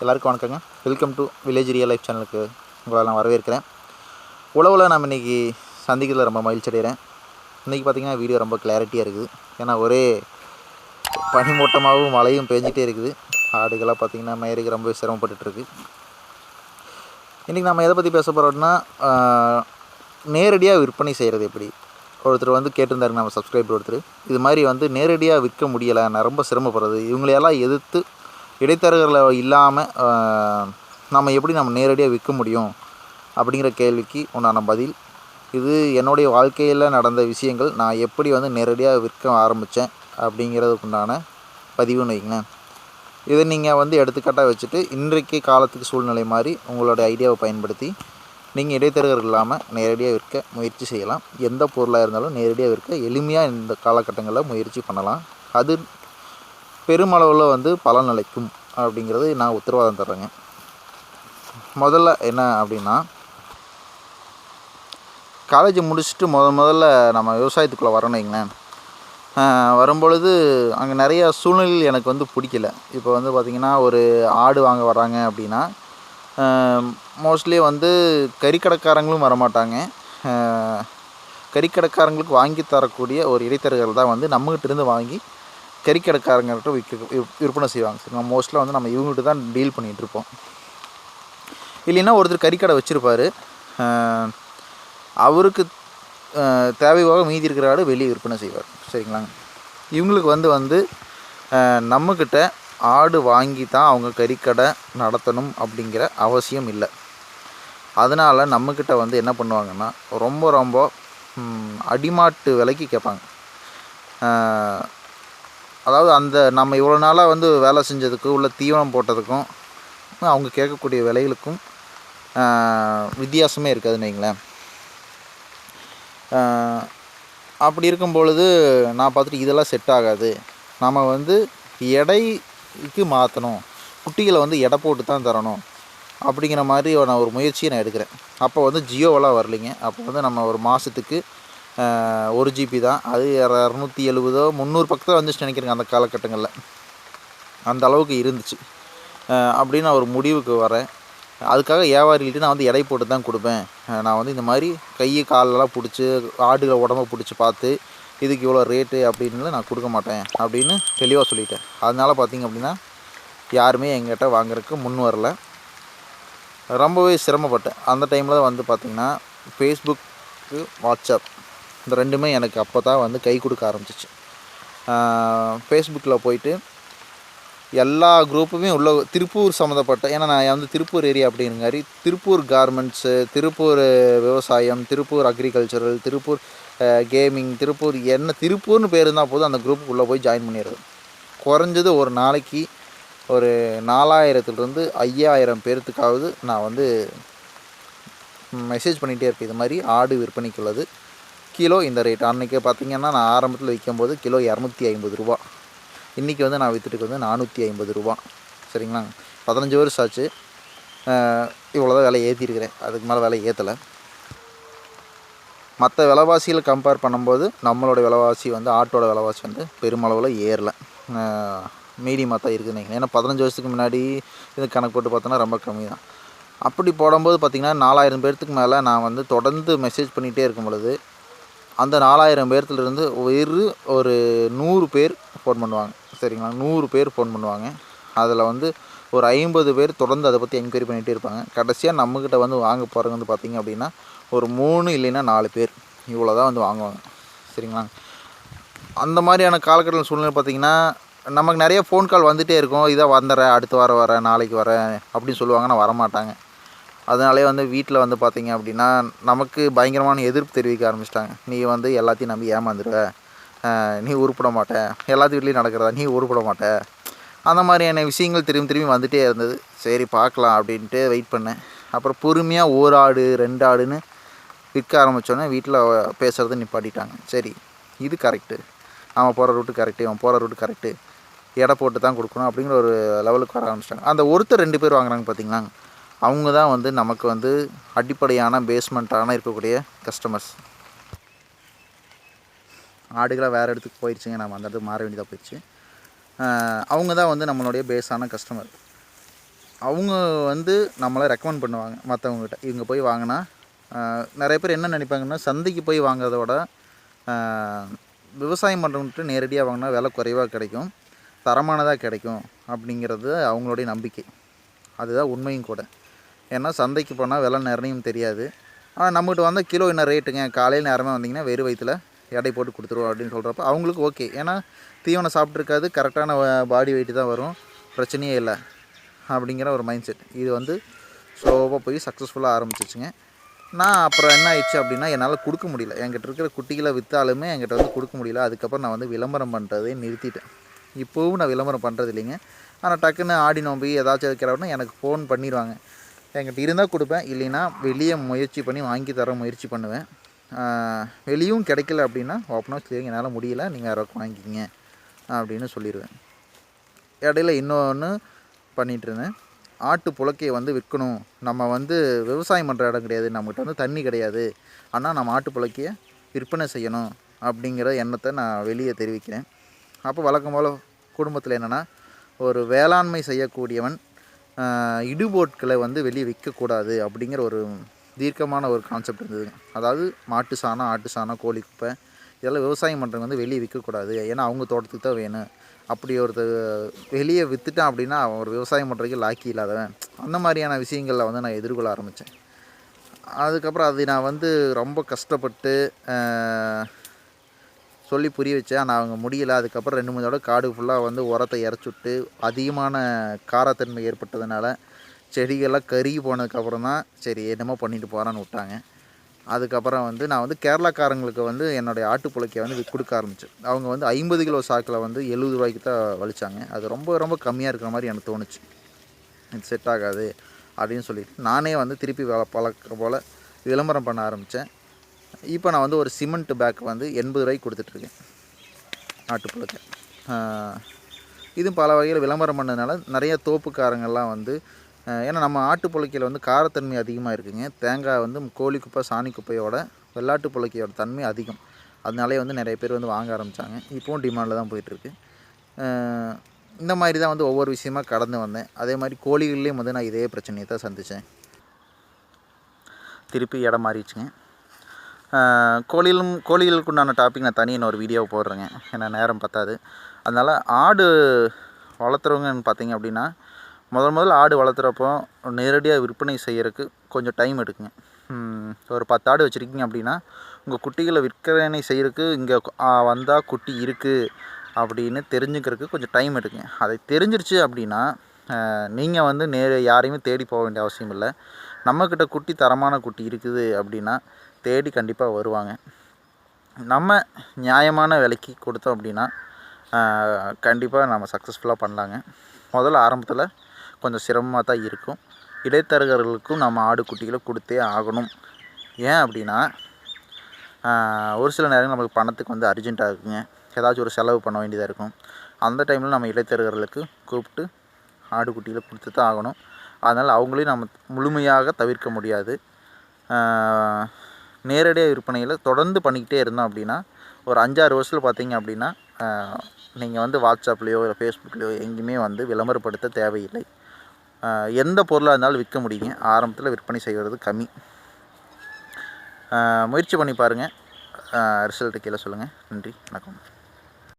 எல்லாருக்கும் வணக்கங்க. Welcome to village real life சேனலுக்கு உங்களை நான் வரவேற்கிறேன். உழவில் நம்ம இன்றைக்கி சந்திக்கிறதுல ரொம்ப மகிழ்ச்சி அடைகிறேன். இன்றைக்கி பார்த்திங்கன்னா வீடியோ ரொம்ப கிளாரிட்டியாக இருக்குது. ஏன்னா ஒரே பனிமூட்டமாகவும் மழையும் பேஞ்சிட்டே இருக்குது. ஆடுகளாக பார்த்திங்கன்னா மயிருக்கு ரொம்ப சிரமப்பட்டுருக்கு. இன்றைக்கி நம்ம எதை பற்றி பேச போகிறோம்னா, நேரடியாக விற்பனை செய்கிறது எப்படி. ஒருத்தர் வந்து கேட்டிருந்தாருங்க, நம்ம சப்ஸ்கிரைபர் ஒருத்தர், இது மாதிரி நேரடியாக விற்க முடியலை, நான் ரொம்ப சிரமப்படுறது, இவங்களையெல்லாம் எதிர்த்து இடைத்தரகர்களை இல்லாமல் நம்ம எப்படி நேரடியாக விற்க முடியும் அப்படிங்கிற கேள்விக்கு உண்டான பதில் இது. என்னுடைய வாழ்க்கையில் நடந்த விஷயங்கள், நான் எப்படி நேரடியாக விற்க ஆரம்பித்தேன் அப்படிங்கிறதுக்கு உண்டான பதிவுன்னு வைங்களேன். இதை நீங்கள் எடுத்துக்காட்டாக வச்சுட்டு இன்றைக்கு காலத்துக்கு சூழ்நிலை மாதிரி உங்களோட ஐடியாவை பயன்படுத்தி நீங்கள் இடைத்தரகர்கள் இல்லாமல் நேரடியாக விற்க முயற்சி செய்யலாம். எந்த பொருளாக இருந்தாலும் நேரடியாக விற்க எளிமையாக இந்த காலகட்டங்களில் முயற்சி பண்ணலாம். அது பெருமளவில் பலன் அளிக்கும் அப்படிங்கிறது நான் உத்தரவாதம் தர்றேங்க. முதல்ல என்ன அப்படின்னா, காலேஜ் முடிச்சுட்டு முதல்ல நம்ம விவசாயத்துக்குள்ளே வரணும் வைங்களேன். வரும்பொழுது அங்கே நிறையா சூழ்நிலைகள் எனக்கு பிடிக்கல. இப்போ பார்த்திங்கன்னா, ஒரு ஆடு வாங்க வராங்க அப்படின்னா மோஸ்ட்லி கறிக்கடைக்காரங்களும் வரமாட்டாங்க. கறிக்கடைக்காரங்களுக்கு வாங்கி தரக்கூடிய ஒரு இடைத்தரகர்கள் தான் நம்மகிட்ட இருந்து வாங்கி கறிக்கடைக்காரங்கள்ட்ட விற்பனை செய்வாங்க. சரி, நம்ம மோஸ்ட்லாக நம்ம இவங்ககிட்ட தான் டீல் பண்ணிகிட்ருப்போம். இல்லைன்னா ஒருத்தர் கறிக்கடை வச்சுருப்பார், அவருக்கு தேவையாக மீதி இருக்கிற ஆடு வெளியே விற்பனை செய்வார். சரிங்களாங்க. இவங்களுக்கு நம்மக்கிட்ட ஆடு வாங்கி தான் அவங்க கறிக்கடை நடத்தணும் அப்படிங்கிற அவசியம் இல்லை. அதனால் நம்மக்கிட்ட என்ன பண்ணுவாங்கன்னா, ரொம்ப ரொம்ப அடிமாட்டு விலைக்கு கேட்பாங்க. அதாவது நம்ம இவ்வளோ நாளாக வேலை செஞ்சதுக்கு உள்ள தீவனம் போட்டதுக்கும் அவங்க கேட்கக்கூடிய விலைகளுக்கும் வித்தியாசமே இருக்காதுன்னு வைங்களேன். அப்படி இருக்கும் பொழுது நான் பார்த்துட்டு இதெல்லாம் செட் ஆகாது, நம்ம எடைக்கு மாற்றணும், குட்டிகளை எடை போட்டு தான் தரணும் அப்படிங்கிற மாதிரி நான் ஒரு முயற்சியை நான் எடுக்கிறேன். அப்போ ஜியோவெல்லாம் வரலைங்க. அப்போ நம்ம ஒரு மாதத்துக்கு 1 GB தான், அது 270 300 பக்கத்தில் வந்துச்சு நினைக்கிறேங்க அந்த காலகட்டங்களில். அந்த அளவுக்கு இருந்துச்சு. அப்படின்னு நான் ஒரு முடிவுக்கு வரேன். அதுக்காக வியாபாரிகிட்ட நான் எடை போட்டு தான் கொடுப்பேன். நான் இந்த மாதிரி கை காலெல்லாம் பிடிச்சி ஆடுகளை உடம்ப பிடிச்சி பார்த்து இதுக்கு இவ்வளோ ரேட்டு அப்படின்னு நான் கொடுக்க மாட்டேன் அப்படின்னு தெளிவாக சொல்லிட்டேன். அதனால் பார்த்திங்க அப்படின்னா யாருமே எங்கிட்ட வாங்குறதுக்கு முன் வரல. ரொம்பவே சிரமப்பட்டேன். அந்த டைமில் தான் பார்த்திங்கன்னா ஃபேஸ்புக்கு, வாட்ஸ்அப் இந்த ரெண்டுமே எனக்கு அப்போ தான் கை கொடுக்க ஆரம்பிச்சிச்சு. ஃபேஸ்புக்கில் போயிட்டு எல்லா குரூப்புமே உள்ள திருப்பூர் சம்மந்தப்பட்ட, ஏன்னா நான் திருப்பூர் ஏரியா அப்படிங்காரி திருப்பூர் கார்மெண்ட்ஸு, திருப்பூர் விவசாயம், திருப்பூர் அக்ரிகல்ச்சரல், திருப்பூர் கேமிங், திருப்பூர் திருப்பூர்னு பேர் இருந்தால் போதும் அந்த குரூப்புக்குள்ளே போய் ஜாயின் பண்ணிடுறது. குறைஞ்சது ஒரு நாளைக்கு ஒரு 4000 5000 பேர்த்துக்காவது நான் மெசேஜ் பண்ணிகிட்டே இருப்பேன். இது மாதிரி ஆடு விற்பனைக்குள்ளது, கிலோ இந்த ரேட். அன்றைக்கி பார்த்திங்கன்னா நான் ஆரம்பத்தில் விற்கும்போது கிலோ 250 ரூபா. இன்றைக்கி நான் விற்றுட்டுக்கு 450 ரூபா. சரிங்களா. 15 வருஷம் ஆச்சு. இவ்வளோ தான் விலை ஏற்றிருக்கிறேன், அதுக்கு மேலே விலை ஏற்றலை. மற்ற விலைவாசிகளை கம்பேர் பண்ணும்போது நம்மளோட விலைவாசி ஆட்டோட விலைவாசி பெருமளவில் ஏறலை, மீடியமாக தான் இருக்குதுன்னு நினைக்கிறேன். ஏன்னா 15 வருஷத்துக்கு முன்னாடி இது கணக்கு போட்டு பார்த்தோன்னா ரொம்ப கம்மி தான். அப்படி போடும்போது பார்த்திங்கன்னா 4000 பேர்த்துக்கு மேலே நான் தொடர்ந்து மெசேஜ் பண்ணிகிட்டே இருக்கும் பொழுது அந்த 4000 பேர்த்துலேருந்து ஒரு 100 பேர் ஃபோன் பண்ணுவாங்க. சரிங்களா. 100 பேர் ஃபோன் பண்ணுவாங்க. அதில் ஒரு 50 பேர் தொடர்ந்து அதை பற்றி என்கொயரி பண்ணிகிட்டே இருப்பாங்க. கடைசியாக நம்மக்கிட்ட வாங்க போகிறவங்க பார்த்திங்க அப்படின்னா ஒரு 3 இல்லைன்னா 4 பேர், இவ்வளோ தான் வாங்குவாங்க. சரிங்களா. அந்த மாதிரியான காலகட்டத்தில் சூழ்நிலை பார்த்திங்கன்னா நமக்கு நிறைய ஃபோன் கால் வந்துகிட்டே இருக்கும். இதை வந்துடுறேன், அடுத்த வாரம் வரேன், நாளைக்கு வரேன் அப்படின்னு சொல்லுவாங்க. நான் வரமாட்டாங்க. அதனாலே வீட்டில் பார்த்திங்க அப்படின்னா நமக்கு பயங்கரமான எதிர்ப்பு தெரிவிக்க ஆரம்பிச்சிட்டாங்க. நீ எல்லாத்தையும் நம்பி ஏமாந்துடுவ, நீ உருப்பட மாட்ட, எல்லாத்து வீட்லேயும் நடக்கிறதா, நீ உருப்பட மாட்ட, அந்த மாதிரியான விஷயங்கள் திரும்பி வந்துகிட்டே இருந்தது. சரி பார்க்கலாம் அப்படின்ட்டு வெயிட் பண்ணேன். அப்புறம் பொறுமையாக 1 ஆடு 2 ஆடுன்னு விற்க ஆரம்பித்தோன்னே வீட்டில் பேசுகிறத நிப்பாட்டிட்டாங்க. சரி, இது கரெக்டு, அவன் போகிற ரூட்டு கரெக்டு, அவன் போகிற ரூட்டு கரெக்டு, எடை போட்டு தான் கொடுக்கணும் அப்படிங்கிற ஒரு லெவலுக்கு வர ஆரம்பிச்சிட்டாங்க. அந்த ஒருத்தர் 2 பேர் வாங்குறாங்க பார்த்திங்களா, அவங்க தான் நமக்கு அடிப்படையான பேஸ்மெண்ட்டான இருக்கக்கூடிய கஸ்டமர்ஸ். ஆடுகளாக வேறு இடத்துக்கு போயிடுச்சுங்க, நம்ம அந்த இடத்துக்கு மாற வேண்டியதாக போயிடுச்சு. அவங்க தான் நம்மளுடைய பேஸான கஸ்டமர். அவங்க வந்து நம்மளை ரெக்கமெண்ட் பண்ணுவாங்க மற்றவங்ககிட்ட. இவங்க போய் வாங்கினா நிறைய பேர் என்ன நினைப்பாங்கன்னா, சந்தைக்கு போய் வாங்குறத விட விவசாயம் பண்ணுறவங்ககிட்ட நேரடியாக வாங்கினா விலை குறைவாக கிடைக்கும், தரமானதாக கிடைக்கும் அப்படிங்கிறது அவங்களுடைய நம்பிக்கை. அதுதான் உண்மையும் கூட. ஏன்னா சந்தைக்கு போனால் விலை நிர்ணயம் தெரியாது. ஆனால் நம்மகிட்ட வந்தால் கிலோ என்ன ரேட்டுங்க, காலையில் நேரமே வந்தீங்கன்னா வெறும் வயிற்றில் எடை போட்டு கொடுத்துருவோம் அப்படின்னு சொல்கிறப்ப அவங்களுக்கு ஓகே. ஏன்னா தீவனம் சாப்பிட்ருக்காது, கரெக்டான பாடி வெயிட்டு தான் வரும், பிரச்சனையே இல்லை அப்படிங்கிற ஒரு மைண்ட் செட். இது வந்து ஸ்லோவாக போய் சக்ஸஸ்ஃபுல்லாக ஆரம்பிச்சிச்சுங்க. நான் அப்புறம் என்ன ஆயிடுச்சு அப்படின்னா, என்னால் கொடுக்க முடியல. என்கிட்ட இருக்கிற குட்டிகளை விற்றாலுமே என்கிட்ட வந்து கொடுக்க முடியல. அதுக்கப்புறம் நான் வந்து விளம்பரம் பண்ணுறதே நிறுத்திட்டேன். இப்போவும் நான் விளம்பரம் பண்ணுறது இல்லைங்க. ஆனால் டக்குன்னு ஆடி நோம்பி ஏதாச்சும் வைக்கிறவனா எனக்கு ஃபோன் பண்ணிடுவாங்க. என்கிட்ட இருந்தால் கொடுப்பேன், இல்லைன்னா வெளியே முயற்சி பண்ணி வாங்கி தர முயற்சி பண்ணுவேன். வெளியும் கிடைக்கல அப்படின்னா ஓப்பனாக சரிங்க என்னால் முடியல, நீங்கள் யாராவது வாங்கிக்கிங்க அப்படின்னு சொல்லிடுவேன். இடையில இன்னொன்று பண்ணிகிட்ருந்தேன். ஆட்டு புழக்கையை வந்து விற்கணும். நம்ம வந்து விவசாயம் பண்ணுற இடம் கிடையாது, நம்மகிட்ட வந்து தண்ணி கிடையாது, ஆனால் நம்ம ஆட்டு புழக்கையை விற்பனை செய்யணும் அப்படிங்கிற எண்ணத்தை நான் வெளியே தெரிவிக்கிறேன். அப்போ வழக்கம் போல் குடும்பத்தில் என்னென்னா, ஒரு வேளாண்மை செய்யக்கூடியவன் இடுபொருட்களை வந்து வெளியே விற்கக்கூடாது அப்படிங்கிற ஒரு தீர்க்கமான ஒரு கான்செப்ட் இருந்தது. அதாவது மாட்டு சாணம், ஆட்டு சாணம், கோழி குப்பை இதெல்லாம் விவசாயம் பண்ணுறவங்க வந்து வெளியே விற்கக்கூடாது. ஏன்னா அவங்க தோட்டத்துக்கு தான் வேணும். அப்படி ஒருத்தர் வெளியே விற்றுட்டான் அப்படின்னா அவன் ஒரு விவசாயம் பண்ணுறதுக்கு லாக்கி இல்லாதவன். அந்த மாதிரியான விஷயங்களில் வந்து நான் எதிர்கொள்ள ஆரம்பித்தேன். அதுக்கப்புறம் அது நான் வந்து ரொம்ப கஷ்டப்பட்டு சொல்லி புரிய வச்சேன். ஆனால் அவங்க முடியலை. அதுக்கப்புறம் 2-3 தடவை காடு ஃபுல்லாக வந்து உரத்தை இறச்சி விட்டு அதிகமான காரத்தன்மை ஏற்பட்டதுனால செடிகள்லாம் கருகி போனதுக்கப்புறம் தான் சரி என்னமோ பண்ணிட்டு போகிறான்னு விட்டாங்க. அதுக்கப்புறம் வந்து நான் வந்து கேரளாக்காரங்களுக்கு வந்து என்னுடைய ஆட்டு புழக்கையை வந்து கொடுக்க ஆரம்பித்தேன். அவங்க வந்து 50 கிலோ சாக்கில் வந்து 70 ரூபாய்க்கு தான் வலிச்சாங்க. அது ரொம்ப ரொம்ப கம்மியாக இருக்கிற மாதிரி எனக்கு தோணுச்சு. இது செட் ஆகாது அப்படின்னு சொல்லிட்டு நானே வந்து திருப்பி பழக்க போல் விளம்பரம் பண்ண ஆரம்பித்தேன். இப்போ நான் வந்து ஒரு சிமெண்ட் பேக் வந்து 80 ரூபாய்க்கு கொடுத்துட்ருக்கேன் ஆட்டு புழக்கை. இதுவும் பல வகையில் விளம்பரம் பண்ணதுனால நிறைய தோப்புக்காரங்கள்லாம் வந்து, ஏன்னா நம்ம ஆட்டு புழக்கையில் வந்து காரத்தன்மை அதிகமாக இருக்குங்க. தேங்காய் வந்து கோழி குப்பை, சாணி குப்பையோட வெள்ளாட்டு புழக்கையோட தன்மை அதிகம். அதனாலே வந்து நிறைய பேர் வந்து வாங்க ஆரம்பித்தாங்க. இப்போவும் டிமாண்டில் தான் போயிட்டுருக்கு. இந்த மாதிரி தான் வந்து ஒவ்வொரு விஷயமாக கடந்து வந்தேன். அதே மாதிரி கோழிகள்லேயும் வந்து நான் இதே பிரச்சனையை தான் சந்தித்தேன். திருப்பி இடம் மாறிடுச்சுங்க. கோழிகளுக்கு உண்டான டாபிக் நான் தனியாக ஒரு வீடியோவை போடுறேங்க, ஏன்னா நேரம் பத்தாது. அதனால் ஆடு வளர்த்துறவங்கன்னு பார்த்தீங்க அப்படின்னா, முதல்ல ஆடு வளர்த்துறப்போ நேரடியாக விற்பனை செய்கிறதுக்கு கொஞ்சம் டைம் எடுக்குங்க. ஒரு 10 ஆடு வச்சுருக்கீங்க அப்படின்னா, உங்கள் குட்டிகளை விற்பனை செய்கிறதுக்கு இங்கே வந்தால் குட்டி இருக்குது அப்படின்னு தெரிஞ்சுக்கிறதுக்கு கொஞ்சம் டைம் எடுக்குங்க. அதை தெரிஞ்சிருச்சு அப்படின்னா நீங்கள் வந்து யாரையுமே தேடி போக வேண்டிய அவசியம் இல்லை. நம்மக்கிட்ட குட்டி தரமான குட்டி இருக்குது அப்படின்னா தேடி கண்டிப்பாக வருவாங்க. நம்ம நியாயமான விலைக்கு கொடுத்தோம் அப்படின்னா கண்டிப்பாக நம்ம சக்ஸஸ்ஃபுல்லாக பண்ணலாங்க. முதல்ல ஆரம்பத்தில் கொஞ்சம் சிரமமாக தான் இருக்கும். இடைத்தரகர்களுக்கும் நம்ம ஆடு குட்டிகளை கொடுத்தே ஆகணும். ஏன் அப்படின்னா ஒரு சில நேரம் நமக்கு பணத்துக்கு வந்து அர்ஜென்ட்டாக இருக்குங்க, ஏதாச்சும் ஒரு செலவு பண்ண வேண்டியதாக இருக்கும். அந்த டைமில் நம்ம இடைத்தரகர்களுக்கு கூப்பிட்டு ஆடு குட்டிகளை கொடுத்து தான் ஆகணும். அதனால் அவங்களையும் நம்ம முழுமையாக தவிர்க்க முடியாது. நேரடியாக விற்பனையில் தொடர்ந்து பண்ணிக்கிட்டே இருந்தோம் அப்படின்னா ஒரு 5-6 வருஷத்தில் பார்த்தீங்க அப்படின்னா நீங்கள் வந்து வாட்ஸ்அப்லேயோ இல்லை ஃபேஸ்புக்லேயோ எங்கேயுமே வந்து விளம்பரப்படுத்த தேவையில்லை. எந்த பொருளாக இருந்தாலும் விற்க முடியுங்க. ஆரம்பத்தில் விற்பனை செய்கிறது கம்மி. முயற்சி பண்ணி பாருங்கள். ரிசல்ட்டு கீழே சொல்லுங்கள். நன்றி, வணக்கம்.